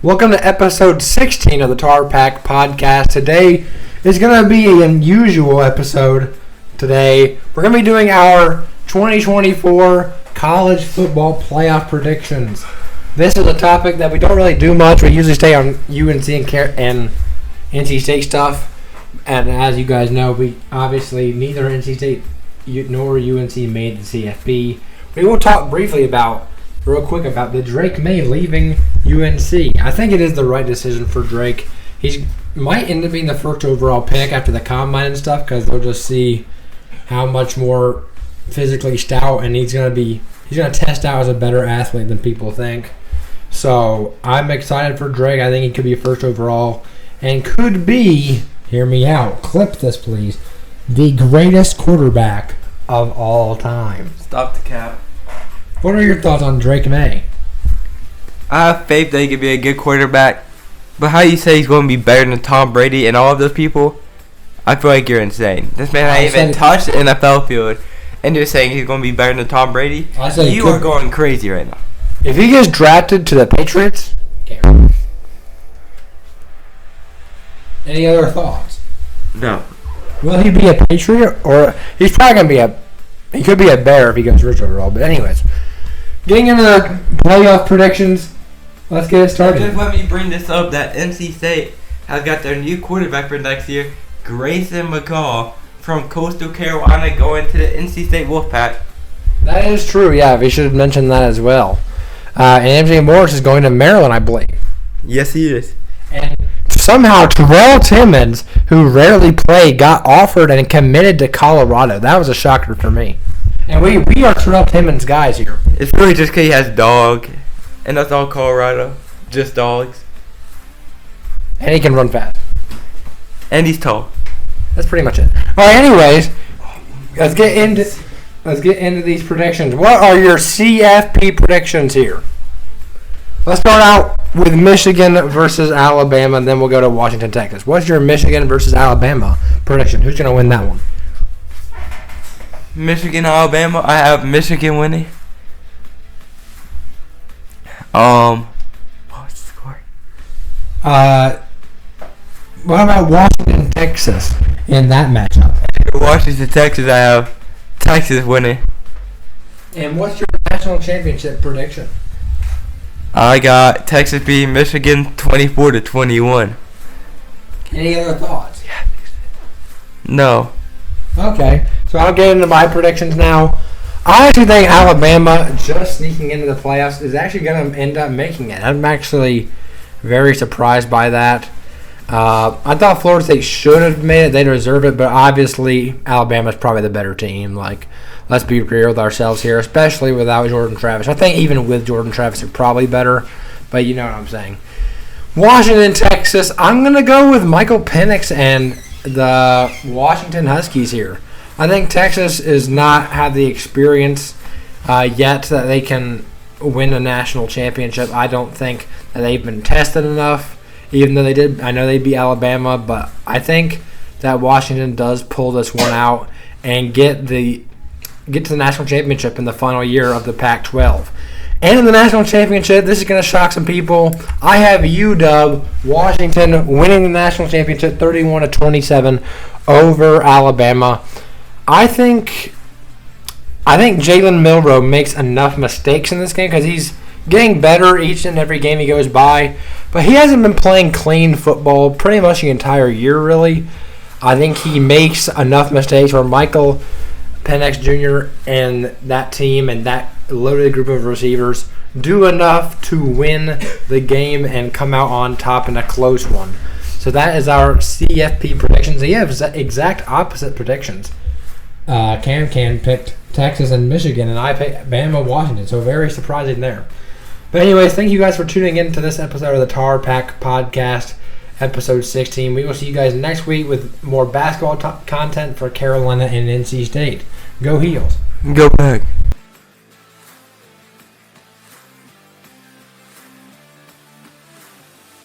Welcome to episode 16 of the TarPack podcast. Today is going to be an unusual episode. Today, we're going to be doing our 2024 college football playoff predictions. This is a topic that we don't really do much. We usually stay on UNC and NC State stuff. And as you guys know, we obviously neither NC State nor UNC made the CFP. We will talk briefly real quick about the Drake May leaving UNC. I think it is the right decision for Drake. He might end up being the first overall pick after the combine and stuff because they'll just see how much more physically stout and he's going to test out as a better athlete than people think. So I'm excited for Drake. I think he could be first overall and could be, hear me out, clip this please, the greatest quarterback of all time. Stop the cap. What are your thoughts on Drake May? I have faith that he could be a good quarterback, but how you say he's going to be better than Tom Brady and all of those people, I feel like you're insane. This man hasn't even touched the NFL field, and you're saying he's going to be better than Tom Brady? You are going crazy right now. If he gets drafted to the Patriots, any other thoughts? No. Will he be a Patriot, or he's probably going to be he could be a Bear if he goes first overall, but anyways. Getting into the playoff predictions, let's get it started. Just let me bring this up that NC State has got their new quarterback for next year, Grayson McCall from Coastal Carolina, going to the NC State Wolfpack. That is true, yeah. We should mention that as well. And MJ Morris is going to Maryland, I believe. Yes, he is. And somehow Terrell Timmons, who rarely played, got offered and committed to Colorado. That was a shocker for me. And we are Terrell Timmons guys here. It's really just because he has dog, and that's all Colorado. Just dogs. And he can run fast. And he's tall. That's pretty much it. All right, anyways, let's get into these predictions. What are your CFP predictions here? Let's start out with Michigan versus Alabama, and then we'll go to Washington, Texas. What's your Michigan versus Alabama prediction? Who's going to win that one? Michigan, Alabama. I have Michigan winning. What's the score? What about Washington, Texas in that matchup? Washington, Texas. I have Texas winning. And what's your national championship prediction? I got Texas beating Michigan 24-21. Any other thoughts? No. Okay, so I'll get into my predictions now. I actually think Alabama just sneaking into the playoffs is actually going to end up making it. I'm actually very surprised by that. I thought Florida State should have made it. They deserve it, but obviously Alabama's probably the better team. Like, let's be real with ourselves here, especially without Jordan Travis. I think even with Jordan Travis, they're probably better, but you know what I'm saying. Washington, Texas, I'm going to go with Michael Penix and the Washington Huskies here. I think Texas does not have the experience yet that they can win a national championship. I don't think that they've been tested enough, even though they did. I know they beat Alabama, but I think that Washington does pull this one out and get to the national championship in the final year of the Pac-12. And in the national championship, this is going to shock some people. I have UW, Washington, winning the national championship 31-27 over Alabama. I think Jalen Milroe makes enough mistakes in this game because he's getting better each and every game he goes by. But he hasn't been playing clean football pretty much the entire year, really. I think he makes enough mistakes where Michael Penix Jr. and that team and that loaded group of receivers do enough to win the game and come out on top in a close one. So that is our CFP predictions. He has exact opposite predictions. Cam picked Texas and Michigan, and I picked Bama, Washington. So very surprising there. But anyways, thank you guys for tuning in to this episode of the TarPack Podcast, episode 16. We will see you guys next week with more basketball content for Carolina and NC State. Go Heels. Go back.